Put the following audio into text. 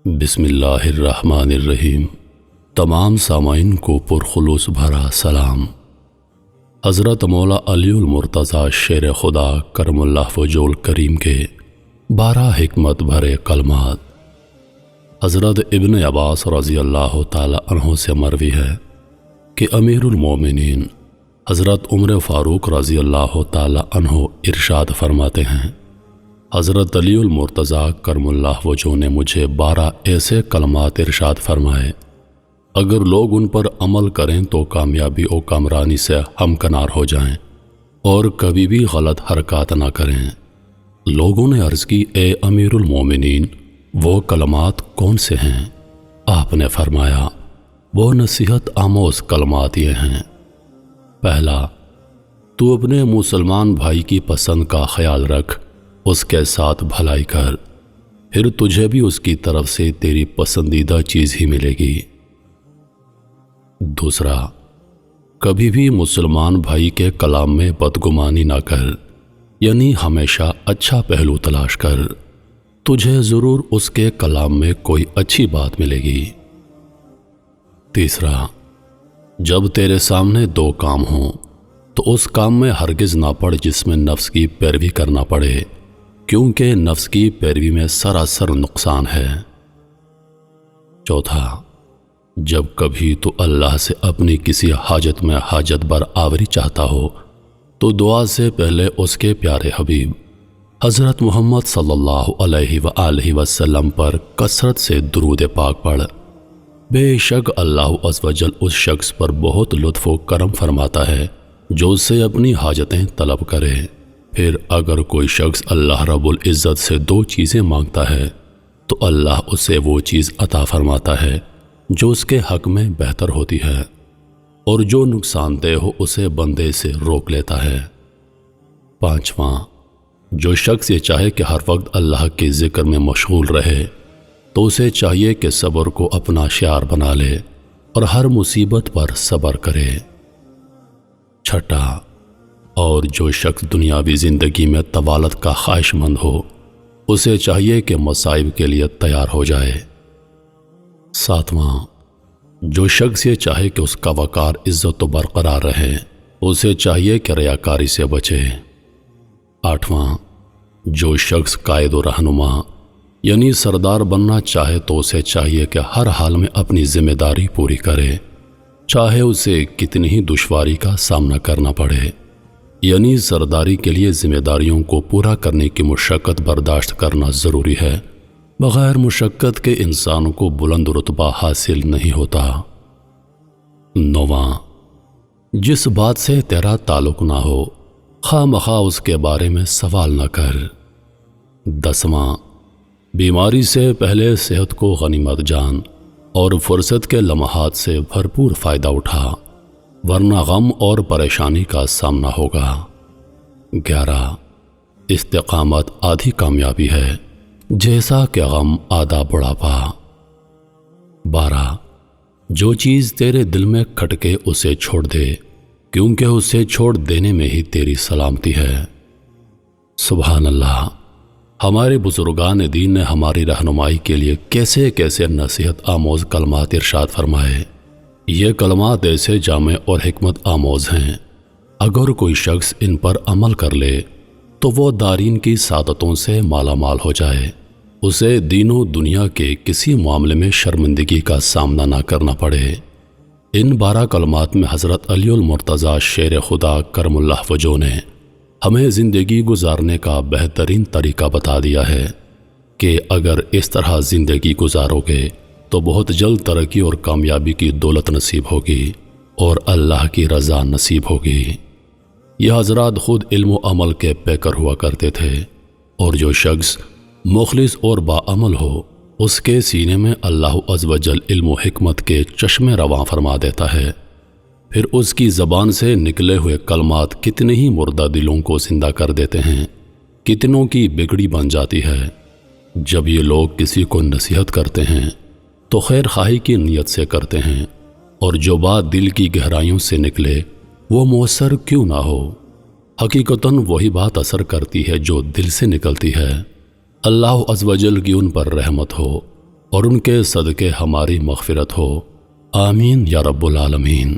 بسم اللہ الرحمن الرحیم۔ تمام سامعین کو پرخلوص بھرا سلام۔ حضرت مولا علی المرتضیٰ شیر خدا کرم اللہ وجہ الکریم کے 12 حکمت بھرے کلمات۔ حضرت ابن عباس رضی اللہ تعالی عنہ سے مروی ہے کہ امیر المومنین حضرت عمر فاروق رضی اللہ تعالی عنہ ارشاد فرماتے ہیں، حضرت علی المرتضیٰ کرم اللہ وجہ نے مجھے 12 ایسے کلمات ارشاد فرمائے، اگر لوگ ان پر عمل کریں تو کامیابی و کامرانی سے ہمکنار ہو جائیں اور کبھی بھی غلط حرکات نہ کریں۔ لوگوں نے عرض کی، اے امیر المومنین، وہ کلمات کون سے ہیں؟ آپ نے فرمایا، وہ نصیحت آموز کلمات یہ ہیں۔ پہلا، تو اپنے مسلمان بھائی کی پسند کا خیال رکھ، اس کے ساتھ بھلائی کر، پھر تجھے بھی اس کی طرف سے تیری پسندیدہ چیز ہی ملے گی۔ دوسرا، کبھی بھی مسلمان بھائی کے کلام میں بدگمانی نہ کر، یعنی ہمیشہ اچھا پہلو تلاش کر، تجھے ضرور اس کے کلام میں کوئی اچھی بات ملے گی۔ تیسرا، جب تیرے سامنے 2 کام ہوں تو اس کام میں ہرگز نہ پڑ جس میں نفس کی پیروی کرنا پڑے، کیونکہ نفس کی پیروی میں سراسر نقصان ہے۔ چوتھا، جب کبھی تو اللہ سے اپنی کسی حاجت میں حاجت بر آوری چاہتا ہو تو دعا سے پہلے اس کے پیارے حبیب حضرت محمد صلی اللہ علیہ وآلہ وسلم پر کثرت سے درود پاک پڑھ، بے شک اللہ عز و جل اس شخص پر بہت لطف و کرم فرماتا ہے جو اس سے اپنی حاجتیں طلب کرے۔ پھر اگر کوئی شخص اللہ رب العزت سے 2 چیزیں مانگتا ہے تو اللہ اسے وہ چیز عطا فرماتا ہے جو اس کے حق میں بہتر ہوتی ہے، اور جو نقصان دہ ہو اسے بندے سے روک لیتا ہے۔ پانچواں، جو شخص یہ چاہے کہ ہر وقت اللہ کے ذکر میں مشغول رہے تو اسے چاہیے کہ صبر کو اپنا شعار بنا لے اور ہر مصیبت پر صبر کرے۔ چھٹا، اور جو شخص دنیاوی زندگی میں طوالت کا خواہش مند ہو اسے چاہیے کہ مصائب کے لیے تیار ہو جائے۔ ساتواں، جو شخص یہ چاہے کہ اس کا وقار عزت و برقرار رہے اسے چاہیے کہ ریاکاری سے بچے۔ آٹھواں، جو شخص قائد و رہنما یعنی سردار بننا چاہے تو اسے چاہیے کہ ہر حال میں اپنی ذمہ داری پوری کرے، چاہے اسے کتنی ہی دشواری کا سامنا کرنا پڑے، یعنی سرداری کے لیے ذمہ داریوں کو پورا کرنے کی مشقت برداشت کرنا ضروری ہے۔ بغیر مشقت کے انسان کو بلند رتبہ حاصل نہیں ہوتا۔ 9واں، جس بات سے تیرا تعلق نہ ہو خواہ مخواہ اس کے بارے میں سوال نہ کر۔ 10واں، بیماری سے پہلے صحت کو غنیمت جان اور فرصت کے لمحات سے بھرپور فائدہ اٹھا، ورنہ غم اور پریشانی کا سامنا ہوگا۔ 11، استقامت آدھی کامیابی ہے جیسا کہ غم آدھا بڑھاپا۔ 12، جو چیز تیرے دل میں کھٹکے اسے چھوڑ دے، کیونکہ اسے چھوڑ دینے میں ہی تیری سلامتی ہے۔ سبحان اللہ، ہمارے بزرگان دین نے ہماری رہنمائی کے لیے کیسے کیسے نصیحت آموز کلمات ارشاد فرمائے۔ یہ کلمات ایسے جامع اور حکمت آموز ہیں، اگر کوئی شخص ان پر عمل کر لے تو وہ دارین کی سعادتوں سے مالا مال ہو جائے، اسے دین و دنیا کے کسی معاملے میں شرمندگی کا سامنا نہ کرنا پڑے۔ ان 12 کلمات میں حضرت علی المرتضیٰ شیر خدا کرم اللہ وجہ نے ہمیں زندگی گزارنے کا بہترین طریقہ بتا دیا ہے کہ اگر اس طرح زندگی گزارو گے تو بہت جلد ترقی اور کامیابی کی دولت نصیب ہوگی اور اللہ کی رضا نصیب ہوگی۔ یہ حضرات خود علم و عمل کے پیکر ہوا کرتے تھے، اور جو شخص مخلص اور باعمل ہو اس کے سینے میں اللہ عز و جل علم و حکمت کے چشمے رواں فرما دیتا ہے، پھر اس کی زبان سے نکلے ہوئے کلمات کتنے ہی مردہ دلوں کو زندہ کر دیتے ہیں، کتنوں کی بگڑی بن جاتی ہے۔ جب یہ لوگ کسی کو نصیحت کرتے ہیں تو خیر خواہی کی نیت سے کرتے ہیں، اور جو بات دل کی گہرائیوں سے نکلے وہ مؤثر کیوں نہ ہو، حقیقتاً وہی بات اثر کرتی ہے جو دل سے نکلتی ہے۔ اللہ عز و جل کی ان پر رحمت ہو اور ان کے صدقے ہماری مغفرت ہو، آمین یا رب العالمین۔